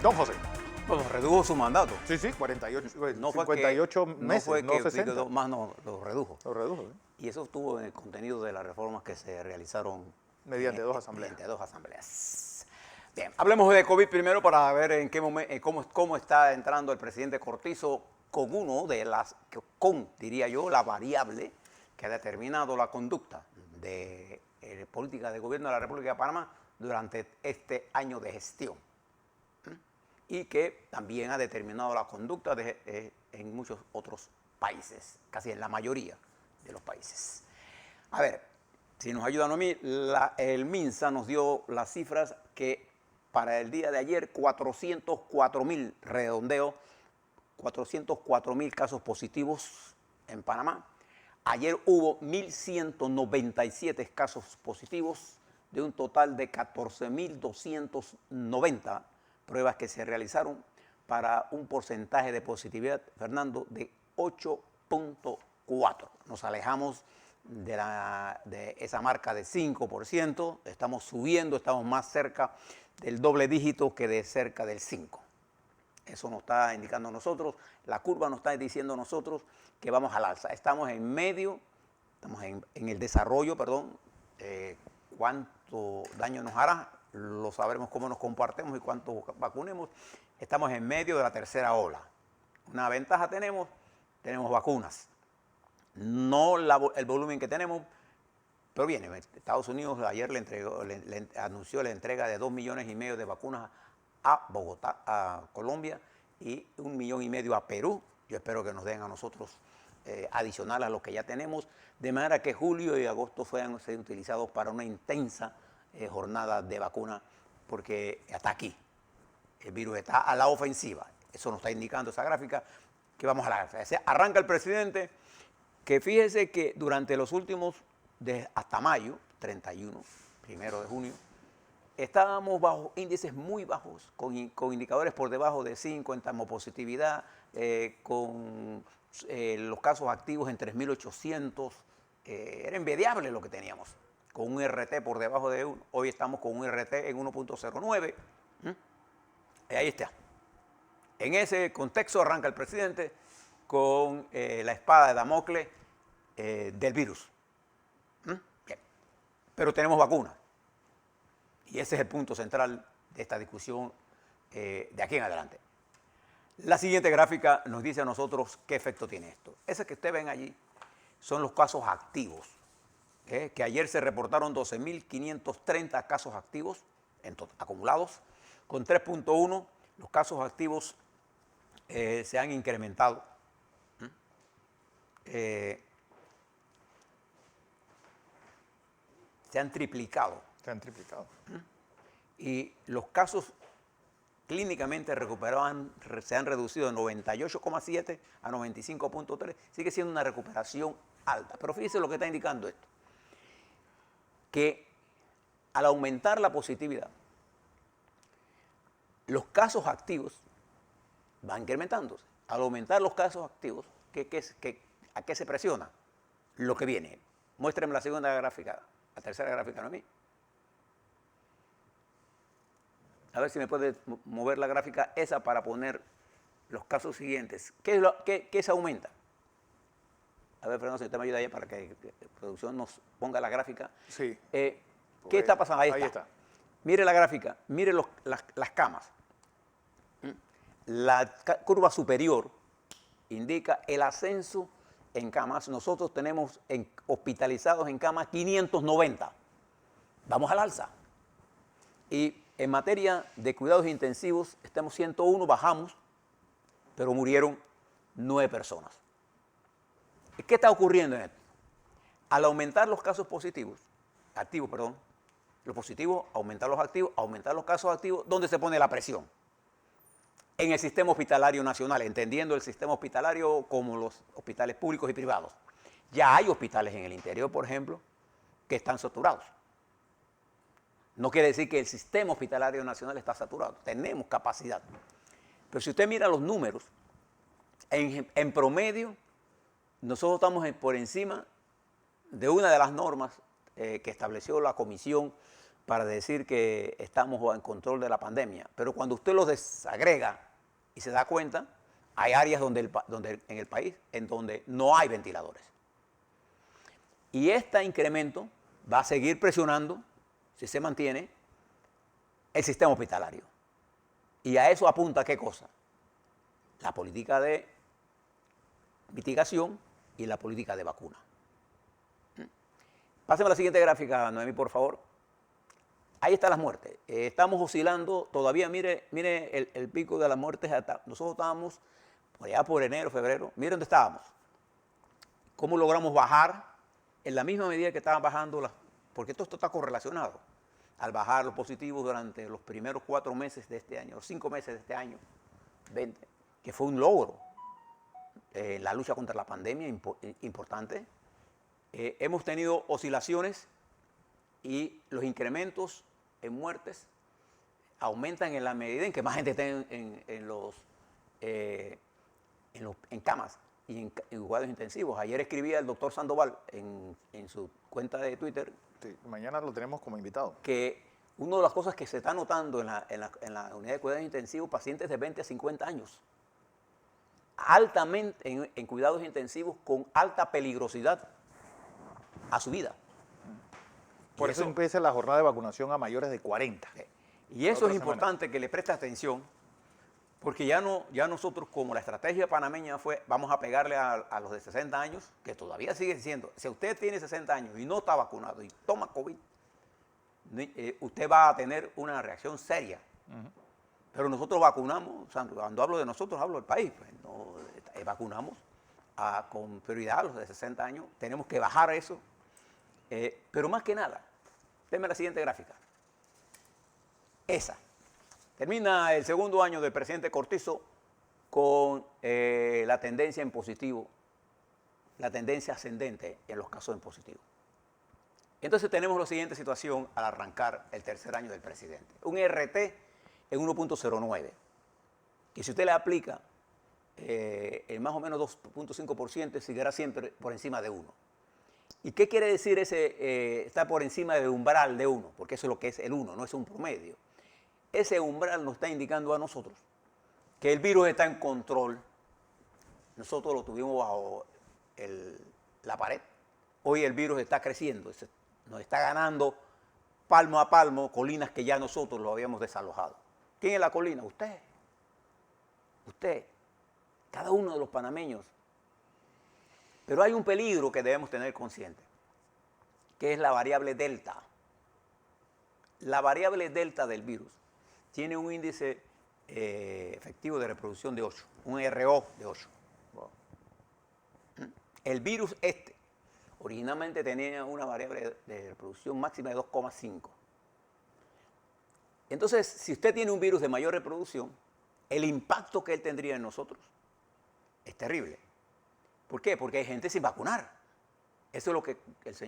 Don José. Bueno, redujo su mandato. Sí, sí, 48, No fue 58 que, meses, no fue no que 60. más, no, lo redujo. Lo redujo, ¿eh? Y eso estuvo en el contenido de las reformas que se realizaron Mediante dos asambleas. Mediante dos asambleas. Bien, hablemos de COVID primero para ver en qué momento, cómo está entrando el presidente Cortizo con diría yo, la variable que ha determinado la conducta de política de gobierno de la República de Panamá durante este año de gestión. Y que también ha determinado la conducta en muchos otros países, casi en la mayoría de los países. A ver, si nos ayudan a mí, el MINSA nos dio las cifras que para el día de ayer, 404.000, redondeo, 404.000 casos positivos en Panamá. Ayer hubo 1.197 casos positivos de un total de 14.290 pruebas que se realizaron para un porcentaje de positividad, Fernando, de 8.4. Nos alejamos de esa marca de 5%, estamos subiendo, estamos más cerca del doble dígito que de cerca del 5%. Eso nos está indicando a nosotros, la curva nos está diciendo a nosotros que vamos al alza. Estamos en medio, estamos en el desarrollo, perdón, cuánto daño nos hará, lo sabremos cómo nos compartemos y cuánto vacunemos. Estamos en medio de la tercera ola. Una ventaja tenemos vacunas. No el volumen que tenemos, pero viene. Estados Unidos ayer anunció la entrega de 2,5 millones de vacunas a Bogotá, a Colombia, y 1,5 millones a Perú. Yo espero que nos den a nosotros adicional a los que ya tenemos, de manera que julio y agosto puedan ser utilizados para una intensa jornada de vacuna, porque hasta aquí el virus está a la ofensiva. Eso nos está indicando esa gráfica, que vamos a la gráfica. Arranca el presidente, que fíjese que durante los últimos, hasta mayo, 31, 1 de junio, estábamos bajo índices muy bajos, con indicadores por debajo de 5 en termopositividad, con los casos activos en 3.800. Era envidiable lo que teníamos, con un RT por debajo de 1. Hoy estamos con un RT en 1.09. Ahí está. En ese contexto arranca el presidente con la espada de Damocles del virus. Bien. Pero tenemos vacunas. Y ese es el punto central de esta discusión de aquí en adelante. La siguiente gráfica nos dice a nosotros qué efecto tiene esto. Ese que ustedes ven allí son los casos activos, que ayer se reportaron 12.530 casos activos acumulados, con 3.1 los casos activos se han incrementado. Se han triplicado. Se han triplicado. Y los casos clínicamente recuperados se han reducido de 98,7 a 95,3. Sigue siendo una recuperación alta. Pero fíjese lo que está indicando esto. Que al aumentar la positividad, los casos activos van incrementándose. Al aumentar los casos activos, ¿a qué se presiona? Lo que viene. Muéstrenme la segunda gráfica, la tercera gráfica, ¿no a mí? A ver si me puede mover la gráfica esa para poner los casos siguientes. ¿Qué se aumenta? A ver, Fernando, si usted me ayuda ahí para que la producción nos ponga la gráfica. Sí. ¿Qué está pasando? Ahí está. Mire la gráfica, mire las camas. La curva superior indica el ascenso en camas. Nosotros tenemos hospitalizados en camas 590. Vamos al alza. Y en materia de cuidados intensivos, estamos 101, bajamos, pero murieron 9 personas. ¿Qué está ocurriendo en esto? Al aumentar los casos los positivos, aumentar los activos, aumentar los casos activos, ¿dónde se pone la presión? En el sistema hospitalario nacional, entendiendo el sistema hospitalario como los hospitales públicos y privados. Ya hay hospitales en el interior, por ejemplo, que están saturados. No quiere decir que el sistema hospitalario nacional está saturado. Tenemos capacidad. Pero si usted mira los números, en promedio, nosotros estamos por encima de una de las normas que estableció la Comisión para decir que estamos en control de la pandemia. Pero cuando usted los desagrega y se da cuenta, hay áreas donde en el país en donde no hay ventiladores. Y este incremento va a seguir presionando, si se mantiene, el sistema hospitalario. Y a eso apunta ¿qué cosa? La política de mitigación y la política de vacuna. Pásame a la siguiente gráfica, Noemí, por favor. Ahí están las muertes. Estamos oscilando todavía, mire el pico de las muertes. Nosotros estábamos por allá por enero, febrero. Mire dónde estábamos. ¿Cómo logramos bajar en la misma medida que estaban bajando porque todo esto está correlacionado? Al bajar los positivos durante los primeros 4 meses de este año, los 5 meses de este año, 20, que fue un logro. La lucha contra la pandemia importante. Hemos tenido oscilaciones y los incrementos en muertes aumentan en la medida en que más gente esté en camas y en cuidados intensivos. Ayer escribía el doctor Sandoval en su cuenta de Twitter. Sí, mañana lo tenemos como invitado. Que una de las cosas que se está notando en la unidad de cuidados intensivos, pacientes de 20 a 50 años, altamente en cuidados intensivos con alta peligrosidad a su vida. Por eso empieza la jornada de vacunación a mayores de 40. Y eso es importante que le preste atención, porque ya nosotros, como la estrategia panameña fue, vamos a pegarle a los de 60 años, que todavía sigue siendo, si usted tiene 60 años y no está vacunado y toma COVID, usted va a tener una reacción seria. Pero nosotros vacunamos, o sea, cuando hablo de nosotros, hablo del país, pues, vacunamos con prioridad a los de 60 años, tenemos que bajar eso. Pero más que nada, denme la siguiente gráfica. Esa. Termina el segundo año del presidente Cortizo con la tendencia en positivo, la tendencia ascendente en los casos en positivo. Entonces tenemos la siguiente situación al arrancar el tercer año del presidente. Un RT en 1.09. Y si usted le aplica el más o menos 2.5%, seguirá siempre por encima de 1. ¿Y qué quiere decir está por encima del umbral de 1? Porque eso es lo que es el 1, no es un promedio. Ese umbral nos está indicando a nosotros que el virus está en control. Nosotros lo tuvimos bajo la pared. Hoy el virus está creciendo, nos está ganando palmo a palmo colinas que ya nosotros lo habíamos desalojado. ¿Quién es la colina? Usted. Usted. Cada uno de los panameños. Pero hay un peligro que debemos tener consciente, que es la variable delta. La variable delta del virus tiene un índice efectivo de reproducción de 8, un RO de 8. Wow. El virus originalmente tenía una variable de reproducción máxima de 2,5. Entonces, si usted tiene un virus de mayor reproducción, el impacto que él tendría en nosotros es terrible. ¿Por qué? Porque hay gente sin vacunar. Eso es lo que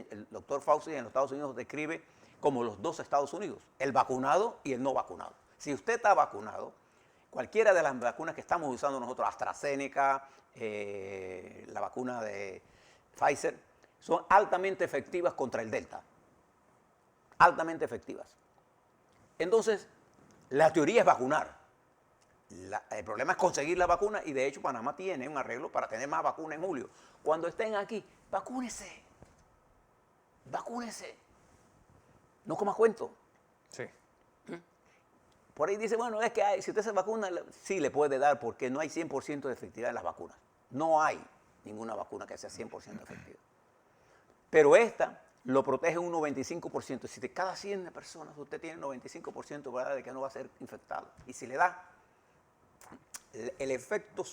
el doctor Fauci en los Estados Unidos describe como los 2 Estados Unidos, el vacunado y el no vacunado. Si usted está vacunado, cualquiera de las vacunas que estamos usando nosotros, AstraZeneca, la vacuna de Pfizer, son altamente efectivas contra el Delta. Altamente efectivas. Entonces, la teoría es vacunar. El problema es conseguir la vacuna y de hecho Panamá tiene un arreglo para tener más vacunas en julio. Cuando estén aquí, vacúnese. Vacúnese. No coma cuento. Sí. Por ahí dice, bueno, es que si usted se vacuna, sí le puede dar porque no hay 100% de efectividad en las vacunas. No hay ninguna vacuna que sea 100% efectiva. Pero esta lo protege un 95%. Si de cada 100 personas usted tiene 95% ¿verdad? De que no va a ser infectado. Y si le da, el efecto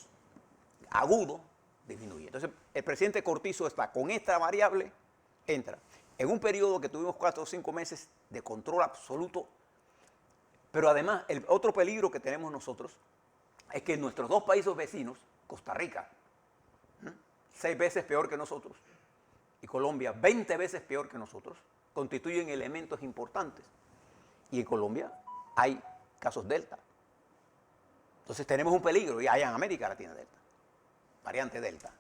agudo disminuye. Entonces, el presidente Cortizo está con esta variable, entra en un periodo que tuvimos 4 o 5 meses de control absoluto, pero además, el otro peligro que tenemos nosotros es que nuestros 2 países vecinos, Costa Rica, 6 veces peor que nosotros, y Colombia, 20 veces peor que nosotros, constituyen elementos importantes. Y en Colombia hay casos Delta. Entonces tenemos un peligro, y allá en América Latina Delta, variante Delta.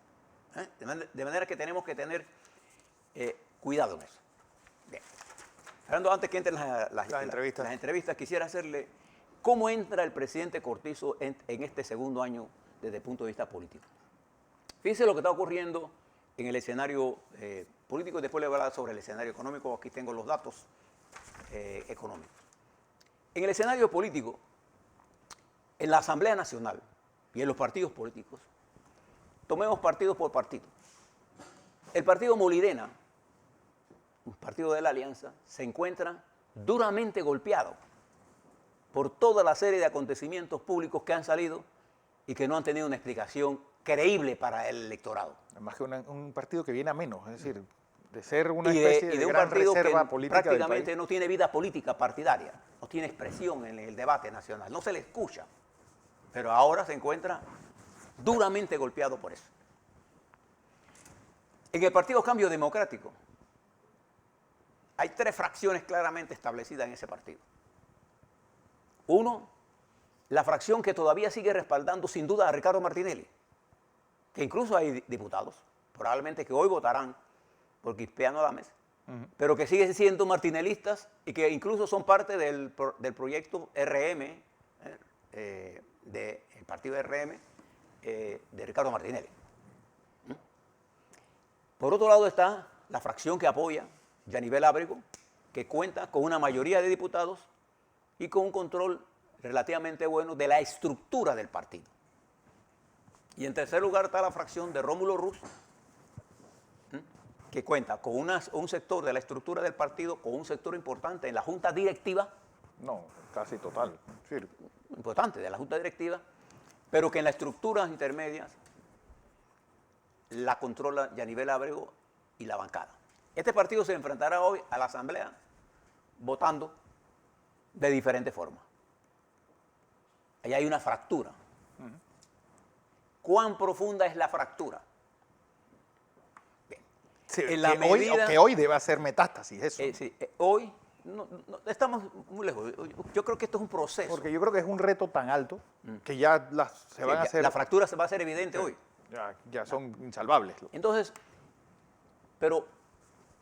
De manera que tenemos que tener cuidado en eso. Bien. Fernando, antes que entren entrevistas. las entrevistas, quisiera hacerle cómo entra el presidente Cortizo en este segundo año desde el punto de vista político. Fíjense lo que está ocurriendo en el escenario político y después le voy a hablar sobre el escenario económico. Aquí tengo los datos económicos. En el escenario político, en la Asamblea Nacional y en los partidos políticos, tomemos partido por partido. El partido Molirena, un partido de la Alianza, se encuentra duramente golpeado por toda la serie de acontecimientos públicos que han salido y que no han tenido una explicación creíble para el electorado. Además que un partido que viene a menos, es decir, de ser una y especie de de un gran partido reserva que política del prácticamente país. no tiene vida política partidaria, no tiene expresión en el debate nacional, no se le escucha, pero ahora se encuentra duramente golpeado por eso. En el Partido Cambio Democrático hay 3 fracciones claramente establecidas en ese partido. Uno, la fracción que todavía sigue respaldando sin duda a Ricardo Martinelli, que incluso hay diputados, probablemente que hoy votarán por Quispeano Adames, pero que siguen siendo martinelistas y que incluso son parte del proyecto RM, del partido RM de Ricardo Martinelli. Por otro lado está la fracción que apoya Yanivel Ábrego, que cuenta con una mayoría de diputados y con un control relativamente bueno de la estructura del partido. Y en tercer lugar está la fracción de Rómulo Ruz, que cuenta con un sector de la estructura del partido, con un sector importante en la junta directiva. No, casi total. Sí. Importante de la junta directiva, pero que en las estructuras intermedias la controla Yanivel Ábrego y la bancada. Este partido se enfrentará hoy a la Asamblea votando de diferente forma. Ahí hay una fractura. ¿Cuán profunda es la fractura? Bien. Sí, En la que hoy debe hacer metástasis eso. Sí, hoy no estamos muy lejos. Yo creo que esto es un proceso. Porque yo creo que es un reto tan alto que ya se van a hacer... La fractura se va a hacer evidente hoy. Ya son insalvables. Entonces, pero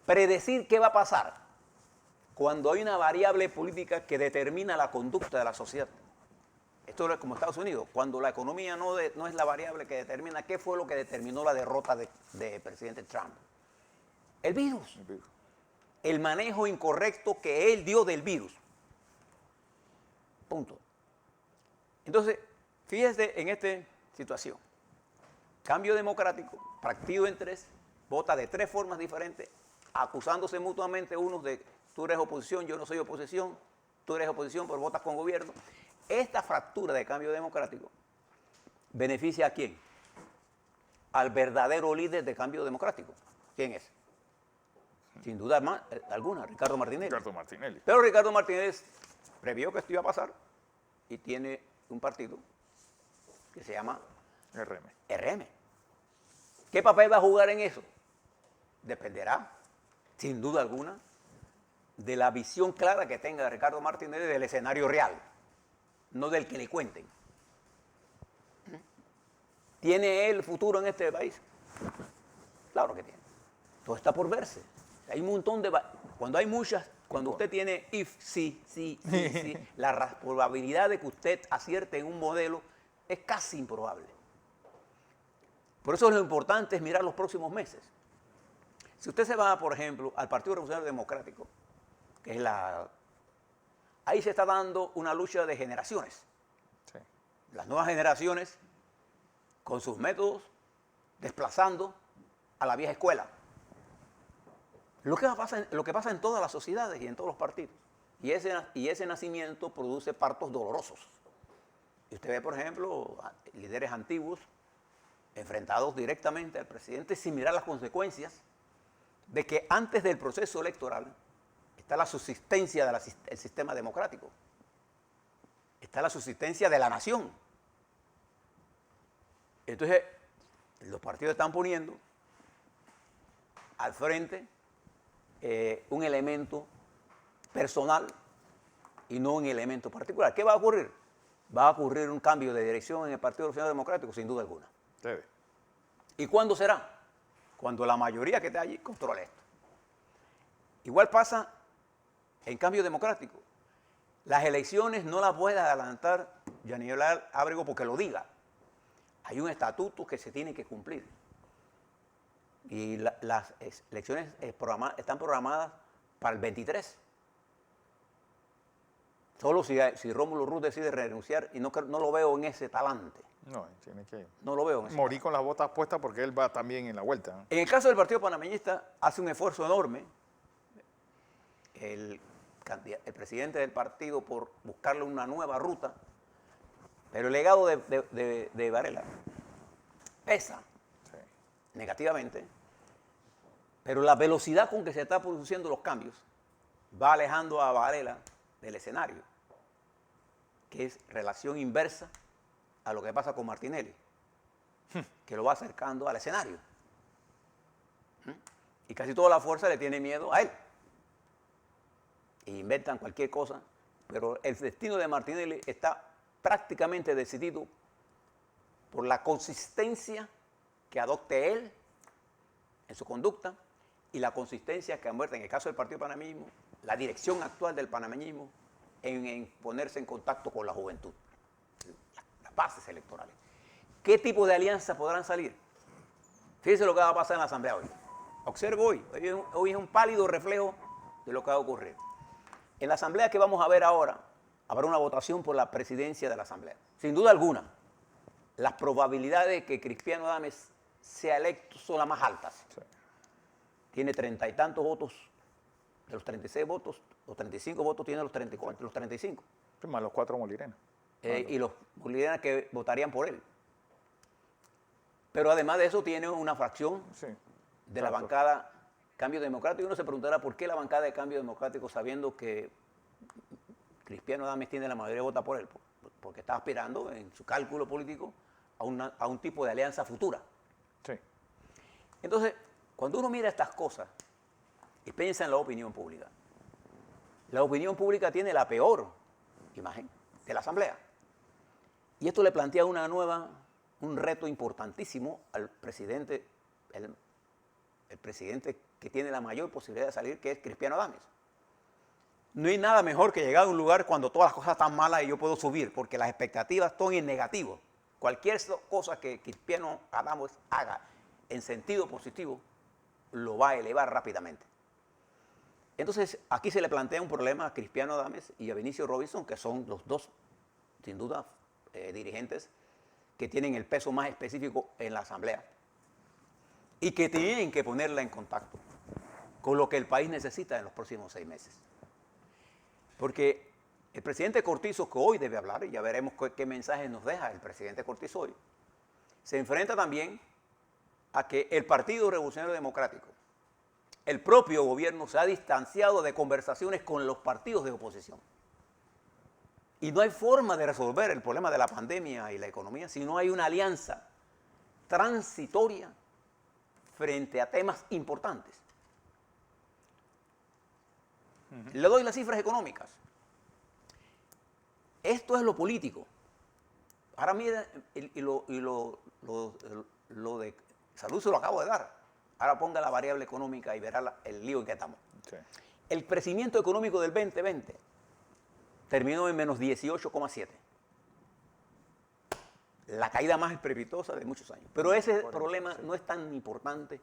predecir qué va a pasar cuando hay una variable política que determina la conducta de la sociedad. Esto es como Estados Unidos, cuando la economía no es la variable que determina qué fue lo que determinó la derrota de presidente Trump. El virus. El manejo incorrecto que él dio del virus. Punto. Entonces, fíjese en esta situación. Cambio Democrático, partido en 3, vota de 3 formas diferentes, acusándose mutuamente unos de tú eres oposición, yo no soy oposición, tú eres oposición, pero votas con gobierno. Esta fractura de Cambio Democrático beneficia a quién? Al verdadero líder de Cambio Democrático. ¿Quién es? Sin duda alguna, Ricardo Martinelli. Ricardo Martinelli. Pero Ricardo Martinelli previó que esto iba a pasar y tiene un partido que se llama RM. ¿Qué papel va a jugar en eso? Dependerá, sin duda alguna, de la visión clara que tenga Ricardo Martinelli del escenario real, no del que le cuenten. ¿Tiene él futuro en este país? Claro que tiene. Todo está por verse. Hay un montón de... Cuando usted tiene if, sí, la probabilidad de que usted acierte en un modelo es casi improbable. Por eso lo importante es mirar los próximos meses. Si usted se va, por ejemplo, al Partido Revolucionario Democrático, que es ahí se está dando una lucha de generaciones. Sí. Las nuevas generaciones, con sus métodos, desplazando a la vieja escuela. Lo que pasa en todas las sociedades y en todos los partidos. Y ese nacimiento produce partos dolorosos. Y usted ve, por ejemplo, líderes antiguos enfrentados directamente al presidente sin mirar las consecuencias de que antes del proceso electoral está la subsistencia del sistema democrático, está la subsistencia de la nación. Entonces, los partidos están poniendo al frente un elemento personal y no un elemento particular. ¿Qué va a ocurrir? Va a ocurrir un cambio de dirección en el Partido Revolucionario Democrático, sin duda alguna. Debe. ¿Y cuándo será? Cuando la mayoría que está allí controle esto. Igual pasa en Cambio Democrático. Las elecciones no las puede adelantar Yanivel Ábrego porque lo diga. Hay un estatuto que se tiene que cumplir. Y las elecciones están programadas para el 23. Solo si Rómulo Ruz decide renunciar, y no lo veo en ese talante. No, tiene que No lo veo en ese morir con las botas puestas porque él va también en la vuelta, ¿no? En el caso del Partido Panameñista, hace un esfuerzo enorme el presidente del partido por buscarle una nueva ruta, pero el legado de Varela pesa negativamente, pero la velocidad con que se están produciendo los cambios va alejando a Varela del escenario, que es relación inversa a lo que pasa con Martinelli, que lo va acercando al escenario. Y casi toda la fuerza le tiene miedo a él. E inventan cualquier cosa, pero el destino de Martinelli está prácticamente decidido por la consistencia que adopte él en su conducta y la consistencia que muestra, en el caso del Partido Panameñismo, la dirección actual del panameñismo en ponerse en contacto con la juventud, las bases electorales. ¿Qué tipo de alianzas podrán salir? Fíjense lo que va a pasar en la Asamblea hoy. Observo hoy es un pálido reflejo de lo que va a ocurrir. En la Asamblea que vamos a ver ahora, habrá una votación por la presidencia de la Asamblea. Sin duda alguna, las probabilidades de que Cristiano Adames sea electo son las más altas. Sí. Tiene 30 y tantos votos, de los 36 votos, los 35 votos tiene los 34, los 35. Sí, más los 4 molirenas. Y los molirenas que votarían por él. Pero además de eso tiene una fracción de la bancada Cambio Democrático. Y uno se preguntará por qué la bancada de Cambio Democrático, sabiendo que Cristiano Adames tiene la mayoría de votos por él, porque está aspirando en su cálculo político a un tipo de alianza futura. Sí. Entonces, cuando uno mira estas cosas y piensa en la opinión pública tiene la peor imagen de la Asamblea. Y esto le plantea un reto importantísimo al presidente, el presidente que tiene la mayor posibilidad de salir, que es Cristiano Adames. No hay nada mejor que llegar a un lugar cuando todas las cosas están malas y yo puedo subir, porque las expectativas están en negativo. Cualquier cosa que Cristiano Adames haga en sentido positivo, lo va a elevar rápidamente. Entonces, aquí se le plantea un problema a Cristiano Adames y a Vinicio Robinson, que son los dos, sin duda, dirigentes que tienen el peso más específico en la Asamblea y que tienen que ponerla en contacto con lo que el país necesita en los próximos 6 meses. Porque el presidente Cortizo, que hoy debe hablar, y ya veremos qué mensaje nos deja el presidente Cortizo hoy, se enfrenta también a que el Partido Revolucionario Democrático, el propio gobierno, se ha distanciado de conversaciones con los partidos de oposición. Y no hay forma de resolver el problema de la pandemia y la economía si no hay una alianza transitoria frente a temas importantes. Le doy las cifras económicas. Esto es lo político. Ahora mira, lo de salud se lo acabo de dar. Ahora ponga la variable económica y verá el lío en que estamos. Sí. El crecimiento económico del 2020 terminó en menos 18,7. La caída más estrepitosa de muchos años. Pero ese problema no es tan importante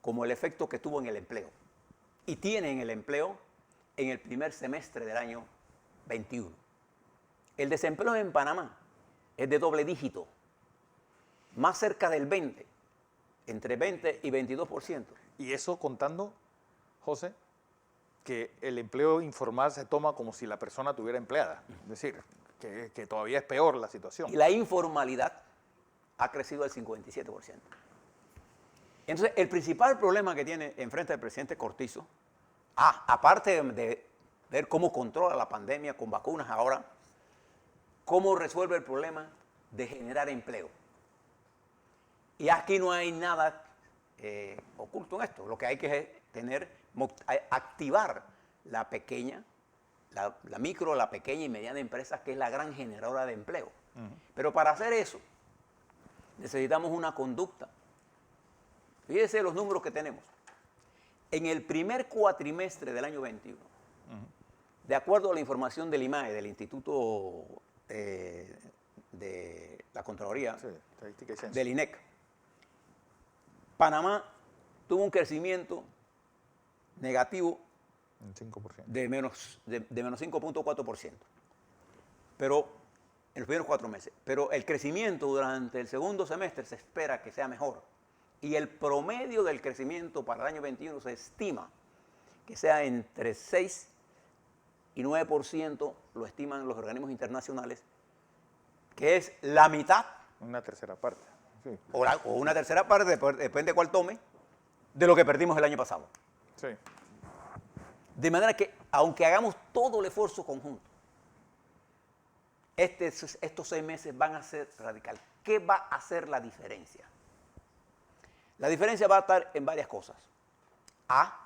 como el efecto que tuvo en el empleo. Y tiene en el empleo en el primer semestre del año 21. El desempleo en Panamá es de doble dígito, más cerca del 20%, entre 20 y 22%. Y eso contando, José, que el empleo informal se toma como si la persona tuviera empleada. Es decir, que todavía es peor la situación. Y la informalidad ha crecido al 57%. Entonces, el principal problema que tiene enfrente el presidente Cortizo, aparte de ver cómo controla la pandemia con vacunas ahora, cómo resuelve el problema de generar empleo. Y aquí no hay nada oculto en esto. Lo que hay que activar la pequeña, la micro, la pequeña y mediana empresa, que es la gran generadora de empleo. Pero para hacer eso, necesitamos una conducta. Fíjense los números que tenemos. En el primer cuatrimestre del año 21, De acuerdo a la información del IMAE, del Instituto de la Contraloría, Sí, estadística y censo. del INEC, Panamá tuvo un crecimiento negativo Un 5%. de menos 5.4%. Pero en los primeros 4 meses. Pero el crecimiento durante el segundo semestre se espera que sea mejor. Y el promedio del crecimiento para el año 21 se estima que sea entre 6 y 9%, lo estiman los organismos internacionales, que es la mitad Una tercera parte. Sí. o una tercera parte, depende de cuál tome, de lo que perdimos el año pasado. Sí. De manera que, aunque hagamos todo el esfuerzo conjunto, estos 6 meses van a ser radicales. ¿Qué va a hacer la diferencia? La diferencia va a estar en varias cosas. A,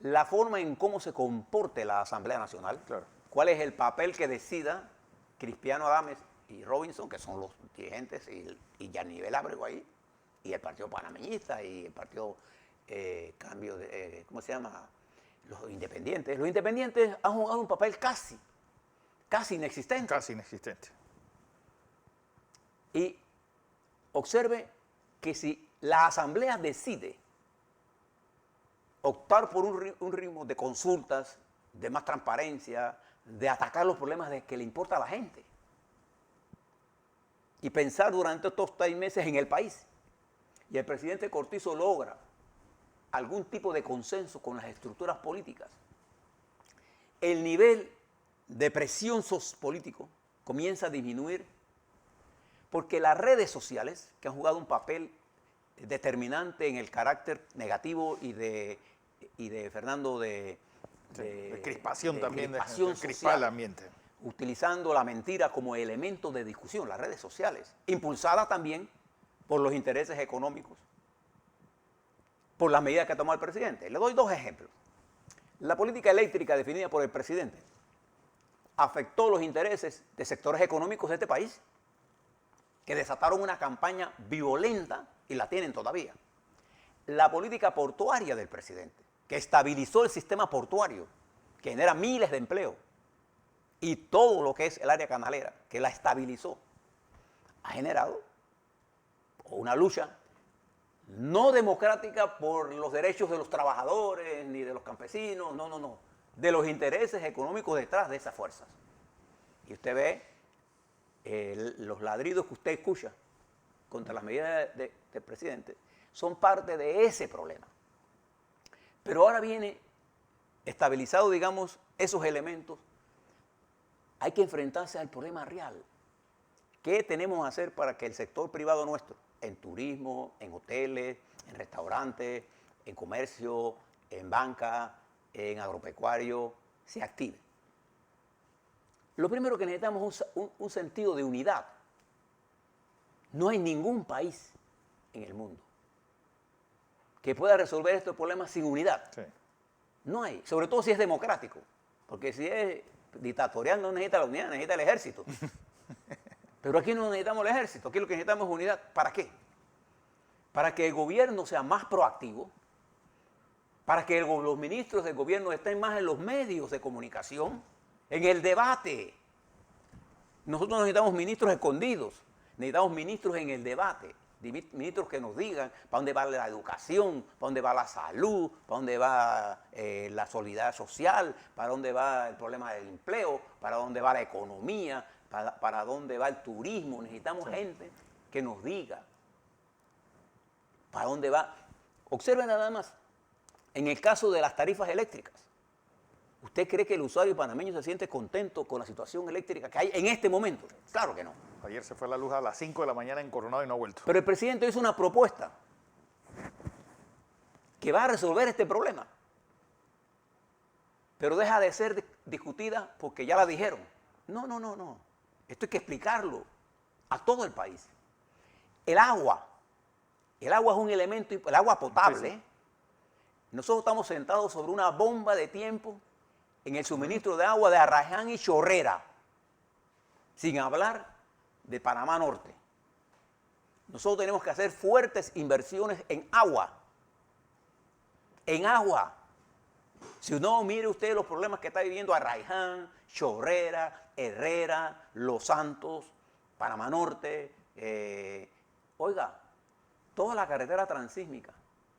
la forma en cómo se comporte la Asamblea Nacional. Claro. ¿Cuál es el papel que decida Cristiano Adames y Robinson, que son los dirigentes, y Yanivel Ábrego ahí, y el Partido Panameñista, y el Partido Cambio de, ¿cómo se llama? Los independientes. Los independientes han jugado un papel casi inexistente. Casi inexistente. Y observe que si la Asamblea decide optar por un ritmo de consultas, de más transparencia, de atacar los problemas que le importa a la gente, y pensar durante estos 6 meses en el país, y el presidente Cortizo logra algún tipo de consenso con las estructuras políticas, el nivel de presión político comienza a disminuir, porque las redes sociales, que han jugado un papel determinante en el carácter negativo y de Fernando de crispación también, crispación de crispar social, el ambiente. utilizando la mentira como elemento de discusión, las redes sociales, impulsadas también por los intereses económicos, por las medidas que ha tomado el presidente. Le doy 2 ejemplos. La política eléctrica definida por el presidente afectó los intereses de sectores económicos de este país, que desataron una campaña violenta y la tienen todavía. La política portuaria del presidente, que estabilizó el sistema portuario, que genera miles de empleos, y todo lo que es el área canalera, que la estabilizó, ha generado una lucha no democrática por los derechos de los trabajadores ni de los campesinos, no, de los intereses económicos detrás de esas fuerzas. Y usted ve los ladridos que usted escucha contra las medidas del presidente, son parte de ese problema. Pero ahora viene estabilizado, digamos, esos elementos, hay que enfrentarse al problema real. ¿Qué tenemos que hacer para que el sector privado nuestro, en turismo, en hoteles, en restaurantes, en comercio, en banca, en agropecuario, se active? Lo primero que necesitamos es un sentido de unidad. No hay ningún país en el mundo que pueda resolver estos problemas sin unidad. Sí. No hay, sobre todo si es democrático, porque si es dictatorial no necesita la unidad, necesita el ejército. Pero aquí no necesitamos el ejército, aquí lo que necesitamos es unidad. ¿Para qué? Para que el gobierno sea más proactivo, para que los ministros del gobierno estén más en los medios de comunicación, en el debate. Nosotros necesitamos ministros escondidos, necesitamos ministros en el debate, ministros que nos digan para dónde va la educación, para dónde va la salud, para dónde va la solidaridad social, para dónde va el problema del empleo, para dónde va la economía, para dónde va el turismo. Necesitamos gente que nos diga para dónde va. Observen nada más, en el caso de las tarifas eléctricas, ¿usted cree que el usuario panameño se siente contento con la situación eléctrica que hay en este momento? Claro que no. Ayer se fue la luz a las 5 de la mañana en Coronado y no ha vuelto. Pero el presidente hizo una propuesta que va a resolver este problema. Pero deja de ser discutida porque ya la dijeron. No. Esto hay que explicarlo a todo el país. El agua es un elemento, el agua potable. Sí. Nosotros estamos sentados sobre una bomba de tiempo en el suministro de agua de Arraján y Chorrera, sin hablar de Panamá Norte. Nosotros tenemos que hacer fuertes inversiones en agua. Si no, mire usted los problemas que está viviendo Arraiján, Chorrera, Herrera, Los Santos, Panamá Norte, oiga, toda la carretera transísmica,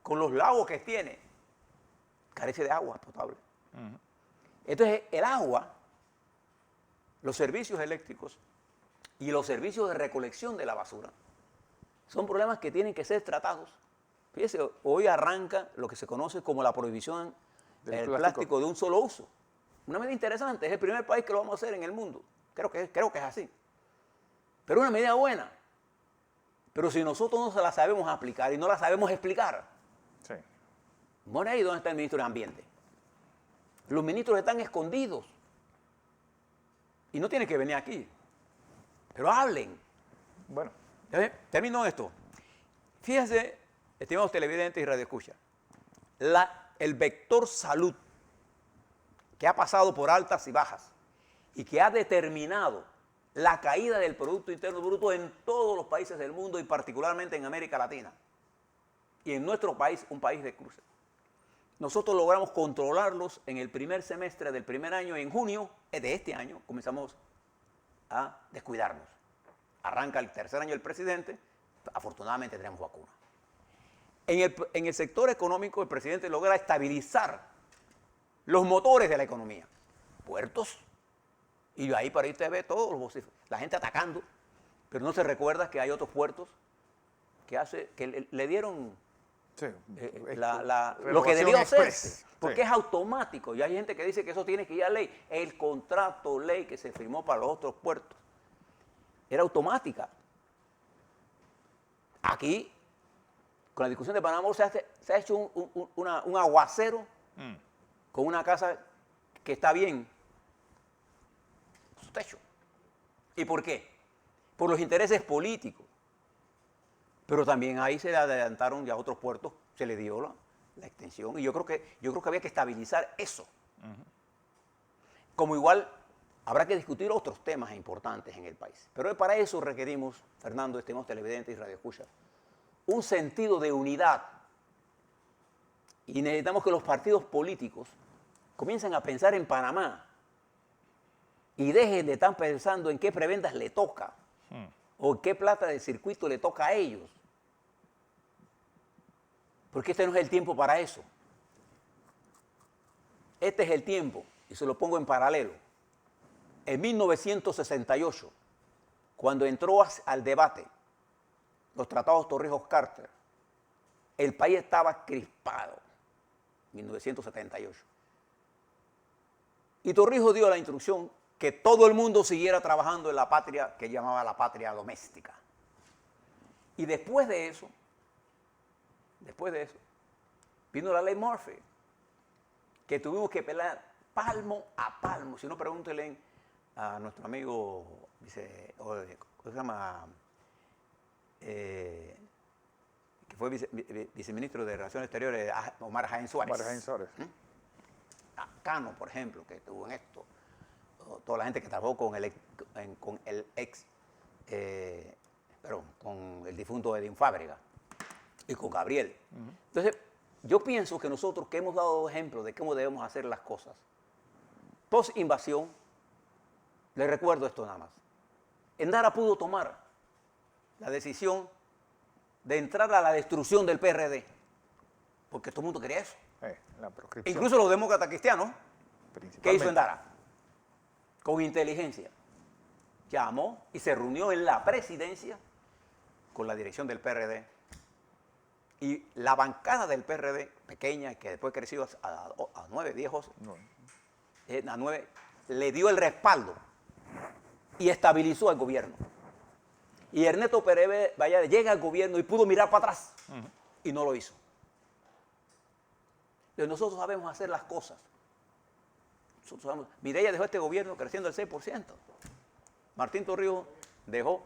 con los lagos que tiene, carece de agua potable. Entonces, el agua, los servicios eléctricos y los servicios de recolección de la basura son problemas que tienen que ser tratados. Fíjese, hoy arranca lo que se conoce como la prohibición del plástico de un solo uso. Una medida interesante, es el primer país que lo vamos a hacer en el mundo. Creo que es así. Pero una medida buena. Pero si nosotros no se la sabemos aplicar y no la sabemos explicar, Sí. bueno, ahí donde está el ministro de Ambiente. Los ministros están escondidos. Y no tienen que venir aquí. Pero hablen. Bueno, Termino esto. Fíjense, estimados televidentes y radioescuchas, el vector salud que ha pasado por altas y bajas y que ha determinado la caída del Producto Interno Bruto en todos los países del mundo y particularmente en América Latina y en nuestro país, un país de cruce. Nosotros logramos controlarlos en el primer semestre del primer año y en junio de este año comenzamos a descuidarnos. Arranca el tercer año del presidente, afortunadamente tenemos vacuna. En el sector económico el presidente logra estabilizar los motores de la economía, puertos, y ahí para ahí usted ve todos los la gente atacando, pero no se recuerda que hay otros puertos que le dieron sí. lo que debió hacerse, express. porque Sí. es automático, y hay gente que dice que eso tiene que ir a ley. El contrato ley que se firmó para los otros puertos era automática. Aquí, con la discusión de Panamá, se ha hecho un aguacero con una casa que está bien, su techo. ¿Y por qué? Por los intereses políticos. Pero también ahí se adelantaron ya otros puertos, se le dio la extensión. Y yo creo que había que estabilizar eso. Como igual habrá que discutir otros temas importantes en el país. Pero para eso requerimos, Fernando, estimados televidentes y radioescuchas, un sentido de unidad. Y necesitamos que los partidos políticos comiencen a pensar en Panamá y dejen de estar pensando en qué prebendas le toca o qué plata de circuito le toca a ellos. Porque este no es el tiempo para eso. Este es el tiempo, y se lo pongo en paralelo. En 1968, cuando entró al debate los tratados Torrijos-Carter, el país estaba crispado. 1978. Y Torrijos dio la instrucción que todo el mundo siguiera trabajando en la patria que llamaba la patria doméstica. Y después de eso, vino la ley Murphy, que tuvimos que pelear palmo a palmo. Si no, pregúntenle a nuestro amigo, ¿cómo se llama? Que fue viceministro de Relaciones Exteriores, Omar Jaén Suárez. Omar Jaén Suárez. Cano, por ejemplo, que estuvo en esto. Toda la gente que trabajó con el difunto Edwin Fábrega y con Gabriel. Entonces, yo pienso que nosotros que hemos dado ejemplos de cómo debemos hacer las cosas, post-invasión, les recuerdo esto nada más. Endara pudo tomar la decisión de entrar a la destrucción del PRD, porque todo el mundo quería eso. La proscripción. Incluso los demócratas cristianos. ¿Qué Principalmente. hizo Endara? Con inteligencia. Llamó y se reunió en la presidencia con la dirección del PRD. Y la bancada del PRD, pequeña, que después creció a 9, 10, a 9, le dio el respaldo y estabilizó al gobierno. Y Ernesto Pérez Valladares llega al gobierno y pudo mirar para atrás y no lo hizo. Entonces nosotros sabemos hacer las cosas. Mireya dejó este gobierno creciendo al 6%. Martín Torrijos dejó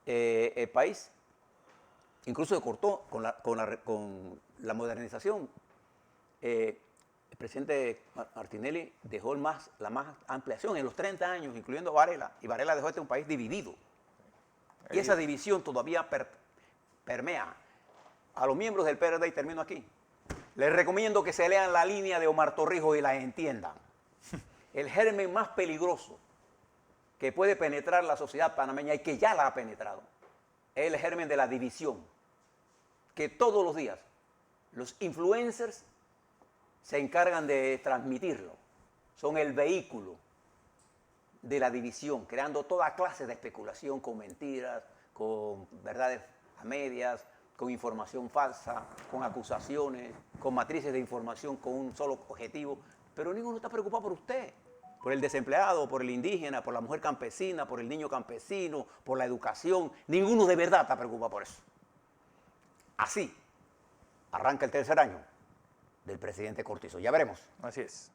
el país, incluso se cortó con la modernización. El presidente Martinelli dejó la más ampliación en los 30 años, incluyendo Varela, y Varela dejó un país dividido. Y esa división todavía permea a los miembros del PRD, y termino aquí, Les recomiendo que se lean la línea de Omar Torrijos y la entiendan. El germen más peligroso que puede penetrar la sociedad panameña y que ya la ha penetrado es el germen de la división, que todos los días los influencers se encargan de transmitirlo. Son el vehículo de la división, creando toda clase de especulación con mentiras, con verdades a medias, con información falsa, con acusaciones, con matrices de información con un solo objetivo. Pero ninguno está preocupado por usted, por el desempleado, por el indígena, por la mujer campesina, por el niño campesino, por la educación. Ninguno de verdad está preocupado por eso. Así arranca el tercer año del presidente Cortizo. Ya veremos. Así es.